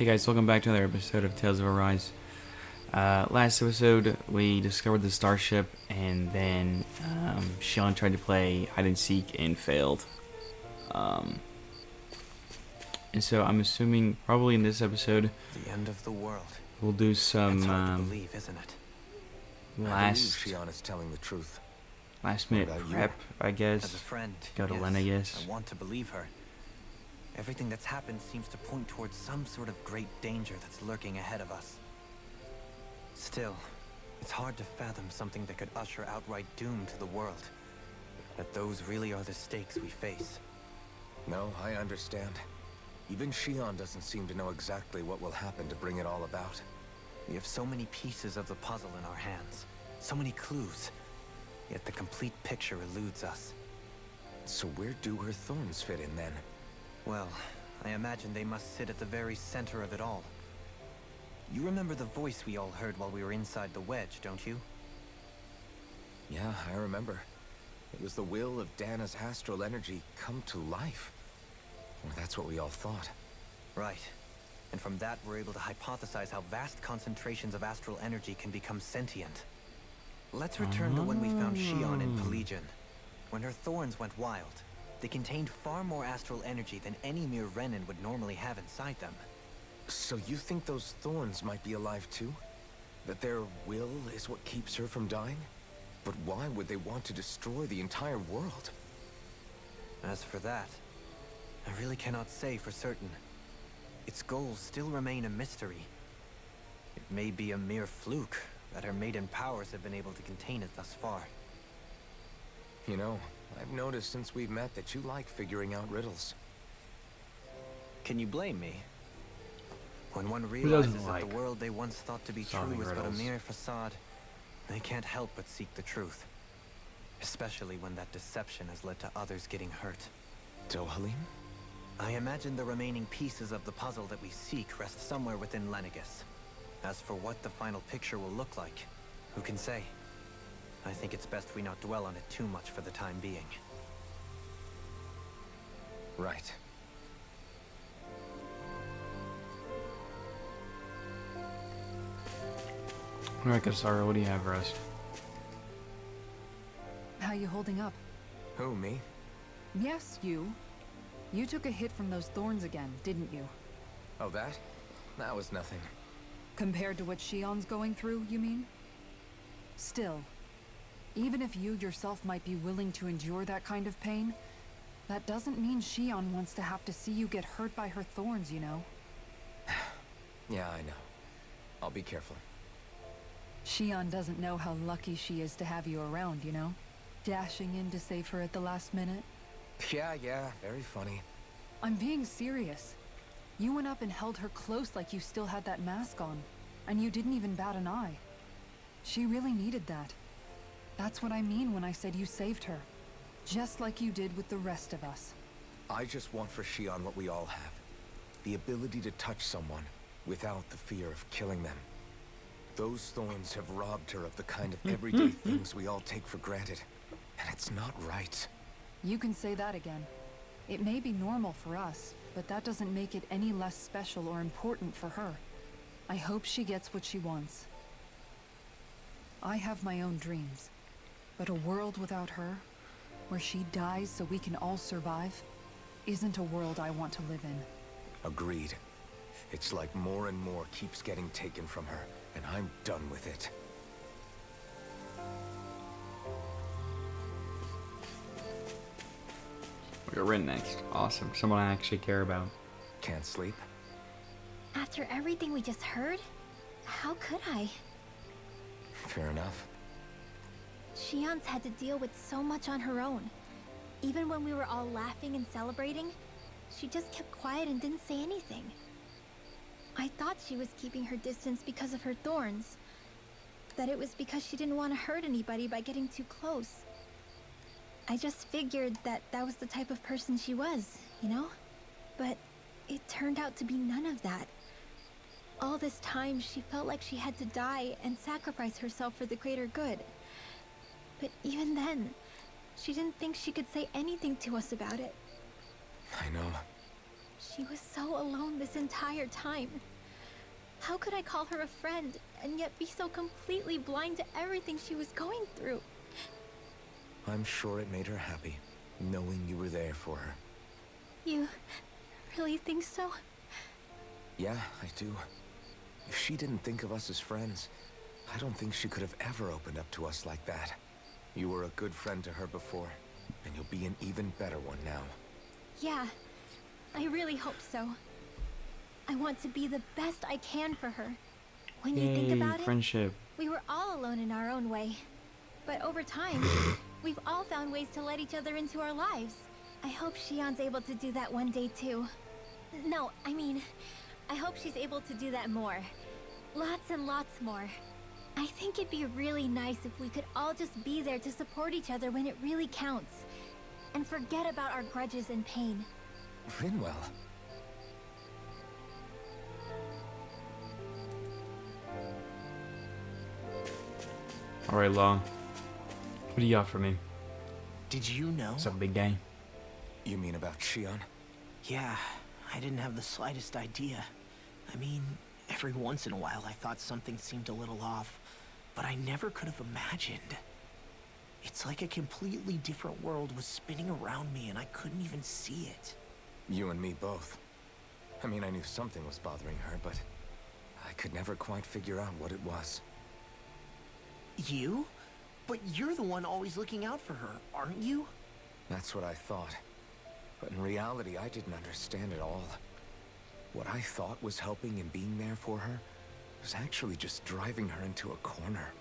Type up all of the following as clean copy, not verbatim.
Hey guys, welcome back to another episode of Tales of Arise. Last episode, we discovered the starship, and then Sean tried to play hide and seek and failed. And so I'm assuming probably in this episode, the end of the world. We'll do some It's hard to believe, isn't it? last Shion is telling the truth. minute What about prep, you? I guess. As a friend, to go to yes, Len, I guess. I want to believe her. Everything that's happened seems to point towards some sort of great danger that's lurking ahead of us. Still, it's hard to fathom something that could usher outright doom to the world. That those really are the stakes we face. No, I understand. Even Shion doesn't seem to know exactly what will happen to bring it all about. We have so many pieces of the puzzle in our hands. So many clues. Yet the complete picture eludes us. So where do her thorns fit in then? Well, I imagine they must sit at the very center of it all. You remember the voice we all heard while we were inside the wedge, don't you? Yeah, I remember. It was the will of Dahna's astral energy come to life. Or that's what we all thought. Right. And from that, we're able to hypothesize how vast concentrations of astral energy can become sentient. Let's return to when we found Shion in Pelagian. When her thorns went wild, they contained far more astral energy than any mere Renin would normally have inside them. So you think those thorns might be alive too? That their will is what keeps her from dying? But why would they want to destroy the entire world? As for that, I really cannot say for certain. Its goals still remain a mystery. It may be a mere fluke that her maiden powers have been able to contain it thus far. You know, I've noticed since we've met that you like figuring out riddles. Can you blame me? When one realizes that like the world they once thought to be solving true is but a riddles? mere facade, they can't help but seek the truth. Especially when that deception has led to others getting hurt. Dohalim? I imagine the remaining pieces of the puzzle that we seek rest somewhere within Lenegus. As for what the final picture will look like, who can say? I think it's best we not dwell on it too much for the time being. Right. Alright, Kasara, what do you have for us? How you holding up? Who, me? Yes, you. You took a hit from those thorns again, didn't you? Oh, that? That was nothing. Compared to what Shion's going through, you mean? Still, even if you yourself might be willing to endure that kind of pain, that doesn't mean Shion wants to have to see you get hurt by her thorns, you know? Yeah, I know. I'll be careful. Shion doesn't know how lucky she is to have you around, you know? Dashing in to save her at the last minute. Yeah, very funny. I'm being serious. You went up and held her close like you still had that mask on, and you didn't even bat an eye. She really needed that. That's what I mean when I said you saved her. Just like you did with the rest of us. I just want for Shion what we all have. The ability to touch someone without the fear of killing them. Those thorns have robbed her of the kind of everyday things we all take for granted. And it's not right. You can say that again. It may be normal for us, but that doesn't make it any less special or important for her. I hope she gets what she wants. I have my own dreams, but a world without her, where she dies so we can all survive, isn't a world I want to live in. Agreed. It's like more and more keeps getting taken from her, and I'm done with it. We're in next. Awesome. Someone I actually care about. Can't sleep? After everything we just heard, how could I? Fair enough. Shion's had to deal with so much on her own. Even when we were all laughing and celebrating, she just kept quiet and didn't say anything. I thought she was keeping her distance because of her thorns. That it was because she didn't want to hurt anybody by getting too close. I just figured that that was the type of person she was, you know? But it turned out to be none of that. All this time, she felt like she had to die and sacrifice herself for the greater good. But even then, she didn't think she could say anything to us about it. I know. She was so alone this entire time. How could I call her a friend and yet be so completely blind to everything she was going through? I'm sure it made her happy, knowing you were there for her. You really think so? Yeah, I do. If she didn't think of us as friends, I don't think she could have ever opened up to us like that. You were a good friend to her before, and you'll be an even better one now. Yeah, I really hope so. I want to be the best I can for her. When you think Yay, about it, friendship. we were all alone in our own way. But over time, we've all found ways to let each other into our lives. I hope Shion's able to do that one day too. No, I mean, I hope she's able to do that more. Lots and lots more. I think it'd be really nice if we could all just be there to support each other when it really counts. And forget about our grudges and pain. Rinwell. Alright, Law. What do you got for me? Did you know? What's up, big guy? You mean about Shion? Yeah, I didn't have the slightest idea. I mean, every once in a while I thought something seemed a little off, but I never could have imagined. It's like a completely different world was spinning around me and I couldn't even see it. You and me both. I mean, I knew something was bothering her, but I could never quite figure out what it was. You? But you're the one always looking out for her, aren't you? That's what I thought. But in reality, I didn't understand it all. What I thought was helping and being there for her was actually just driving her into a corner.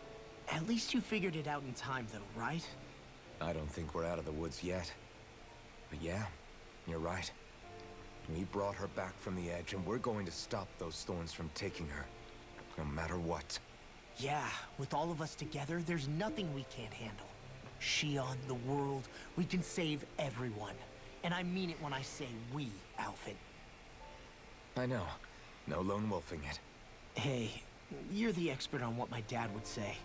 At least you figured it out in time though, right? I don't think we're out of the woods yet. But yeah, you're right. We brought her back from the edge, and we're going to stop those thorns from taking her, no matter what. Yeah, with all of us together, there's nothing we can't handle. Shion, the world, we can save everyone. And I mean it when I say we, Alfred. I know. No lone wolfing it. Hey, you're the expert on what my dad would say.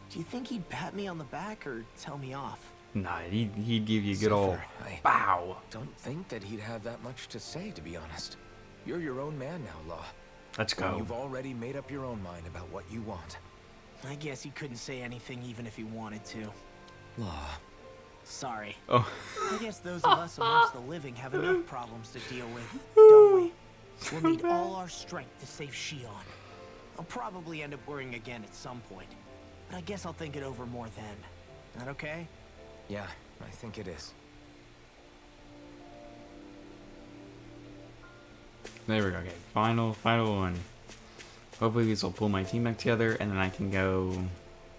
Do you think he'd pat me on the back or tell me off? Nah, he'd give you a good Zephyr, old I bow. don't think that he'd have that much to say, to be honest. You're your own man now, Law. Let's And go. you've already made up your own mind about what you want. I guess he couldn't say anything even if he wanted to. Law. Sorry. Oh. I guess those of us amongst the living have enough problems to deal with, don't we? We'll need all our strength to save Shion. I'll probably end up worrying again at some point, but I guess I'll think it over more then. That okay? Yeah, I think it is. There we go. Okay, final one. Hopefully this will pull my team back together, and then I can go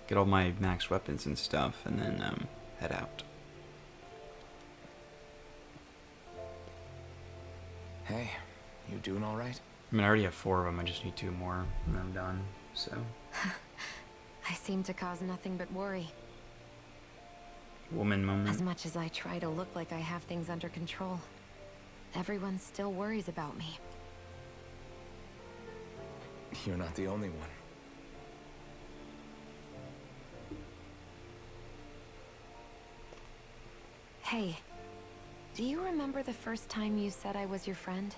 get all my max weapons and stuff, and then head out. Hey, you doing all right? I mean, I already have 4 of them. I just need 2 more, and I'm done. So. I seem to cause nothing but worry. Woman moment. As much as I try to look like I have things under control, everyone still worries about me. You're not the only one. Hey, do you remember the first time you said I was your friend?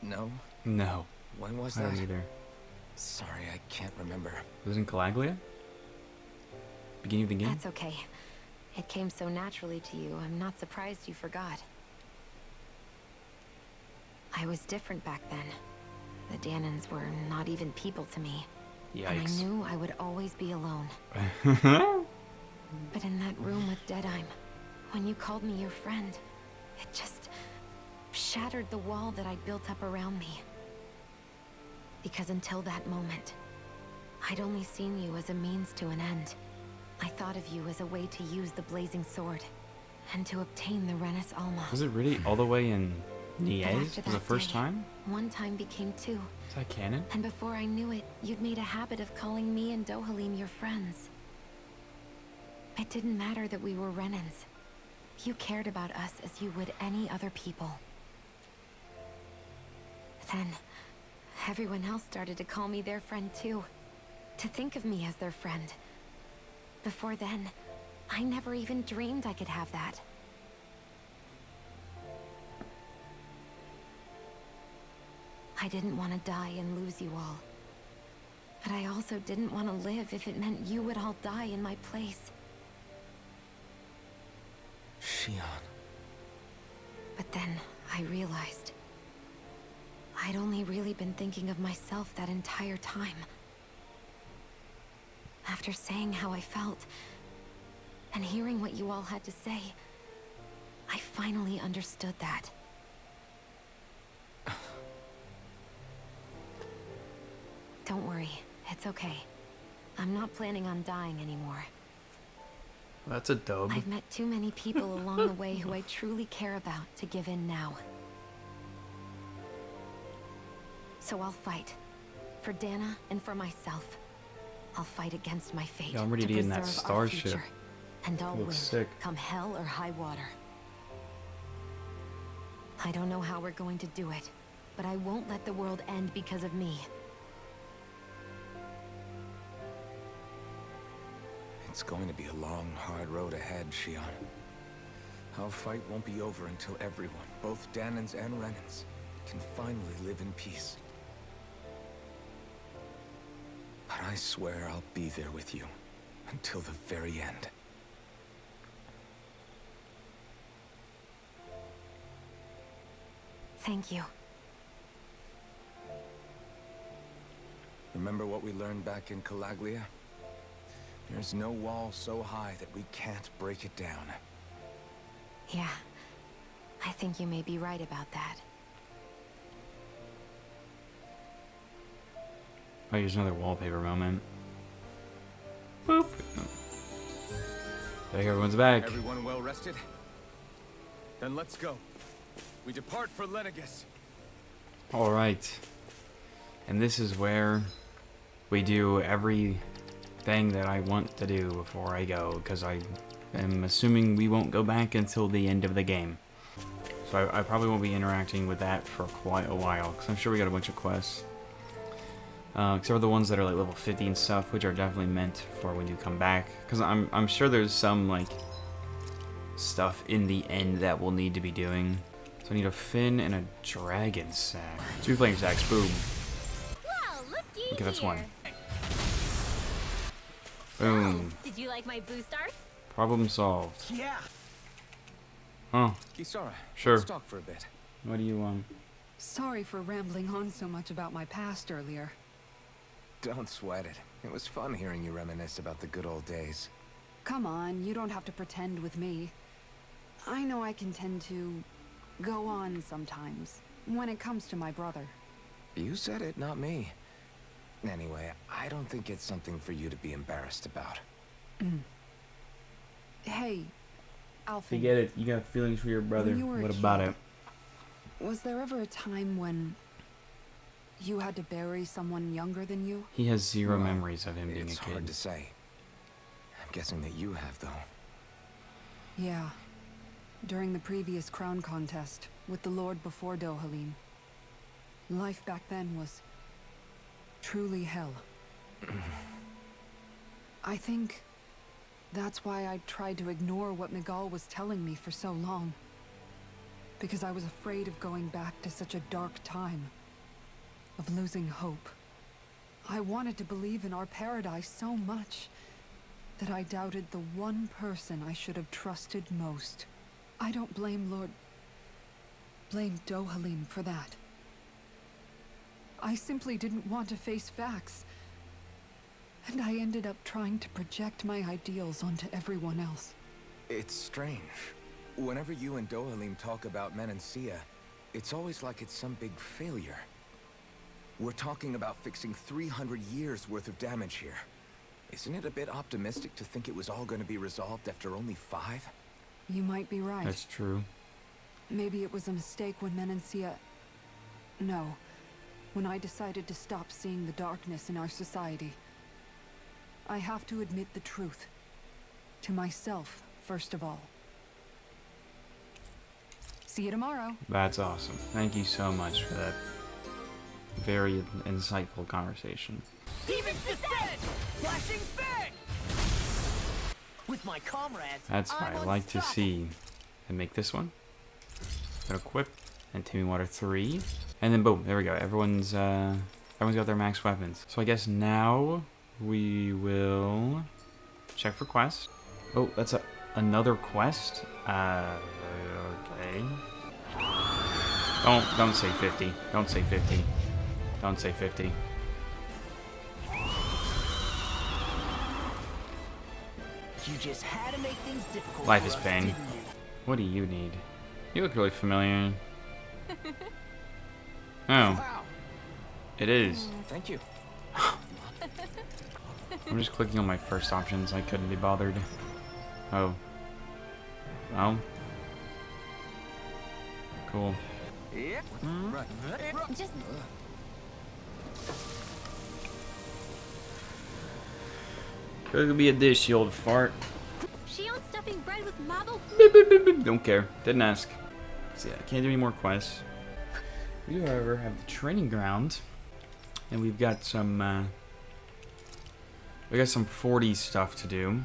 No? No, When was I that? don't either. Sorry, I can't remember. It was in Calaglia? Beginning of the game? That's okay. It came so naturally to you, I'm not surprised you forgot. I was different back then. The Dahnans were not even people to me. And I Yikes. knew I would always be alone. But in that room with Deadheim, when you called me your friend, it just shattered the wall that I'd built up around me. Because until that moment, I'd only seen you as a means to an end. I thought of you as a way to use the blazing sword, and to obtain the Renis Alma. Was it really all the way in But Niez after for the that first day, time? One time became 2. Is that canon? And before I knew it, you'd made a habit of calling me and Dohalim your friends. It didn't matter that we were Renans. You cared about us as you would any other people. Then, everyone else started to call me their friend too. To think of me as their friend. Before then, I never even dreamed I could have that. I didn't want to die and lose you all. But I also didn't want to live if it meant you would all die in my place. Shion. But then I realized I'd only really been thinking of myself that entire time. After saying how I felt, and hearing what you all had to say, I finally understood that. Don't worry, it's okay. I'm not planning on dying anymore. That's a dub. I've met too many people along the way who I truly care about to give in now. So I'll fight. For Dahna and for myself. I'll fight against my fate. Yeah, I'm ready to get in that preserve our starship. future. And I'll win, Looks sick. come hell or high water. I don't know how we're going to do it, but I won't let the world end because of me. It's going to be a long, hard road ahead, Shion. Our fight won't be over until everyone, both Dahnans and Renans, can finally live in peace. But I swear I'll be there with you until the very end. Thank you. Remember what we learned back in Calaglia? There's no wall so high that we can't break it down. Yeah, I think you may be right about that. Oh, here's another wallpaper moment. Boop. There, everyone's back. Everyone well rested? Then let's go. We depart for Lenegus. All right. And this is where we do everything that I want to do before I go, because I am assuming we won't go back until the end of the game. So I probably won't be interacting with that for quite a while, because I'm sure we got a bunch of quests. Except for the ones that are like level 50 and stuff, which are definitely meant for when you come back. Because I'm sure there's some like stuff in the end that we'll need to be doing. So I need a fin and a dragon sack. 2 flame sacks, boom. Well, looky Okay, that's here. one. Boom. Did you like my boost art? Problem solved. Yeah. Oh, Kisara, sure. let's talk for a bit. What do you want? Sorry for rambling on so much about my past earlier. Don't sweat it. It was fun hearing you reminisce about the good old days. Come on, you don't have to pretend with me. I know I can tend to go on sometimes, when it comes to my brother. You said it, not me. Anyway, I don't think it's something for you to be embarrassed about. Hey, Alfie. You get it. You got feelings for your brother. When you were a What about kid, it? Was there ever a time when you had to bury someone younger than you? He has zero Well, memories of him being a It's hard kid. to say. I'm guessing that you have, though. Yeah. During the previous crown contest, with the Lord before Dohalim. Life back then was truly hell. I think that's why I tried to ignore what Miguel was telling me for so long. Because I was afraid of going back to such a dark time. Of losing hope. I wanted to believe in our paradise so much that I doubted the one person I should have trusted most. I don't blame blame Dohalim for that. I simply didn't want to face facts. And I ended up trying to project my ideals onto everyone else. It's strange. Whenever you and Dohalim talk about Menancia, it's always like it's some big failure. We're talking about fixing 300 years worth of damage here. Isn't it a bit optimistic to think it was all going to be resolved after only 5? You might be right. That's true. Maybe it was a mistake when Menancia... No. When I decided to stop seeing the darkness in our society. I have to admit the truth. To myself, first of all. See you tomorrow. That's awesome. Thank you so much for that very insightful conversation. Demons descend! Flashing fang! With my comrades, That's what I like to see. And make this one. And equip. And Timmy Water 3. And then boom, there we go. Everyone's got their max weapons. So I guess now we will check for quests. Oh, that's another quest. Okay. Don't say 50. Don't say 50. Don't say 50. You just had to make things difficult. Life for is us, pain. didn't you? What do you need? You look really familiar. Oh, Wow. it is. Thank you. I'm just clicking on my first options. I couldn't be bothered. Oh. Well. Cool. Just Could be a dish, you old fart. Shion stuffing bread with marble. Beep, beep, beep, beep. Don't care. Didn't ask. So yeah, I can't do any more quests. We do, however, have the training ground, and we've got some 40 stuff to do.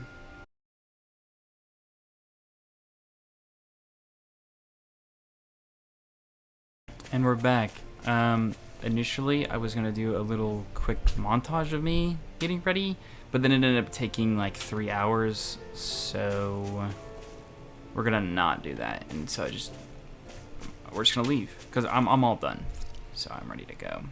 And we're back. Initially, I was gonna do a little quick montage of me getting ready, but then it ended up taking like 3 hours, so we're gonna not do that. And so we're just gonna leave because I'm all done, so I'm ready to go.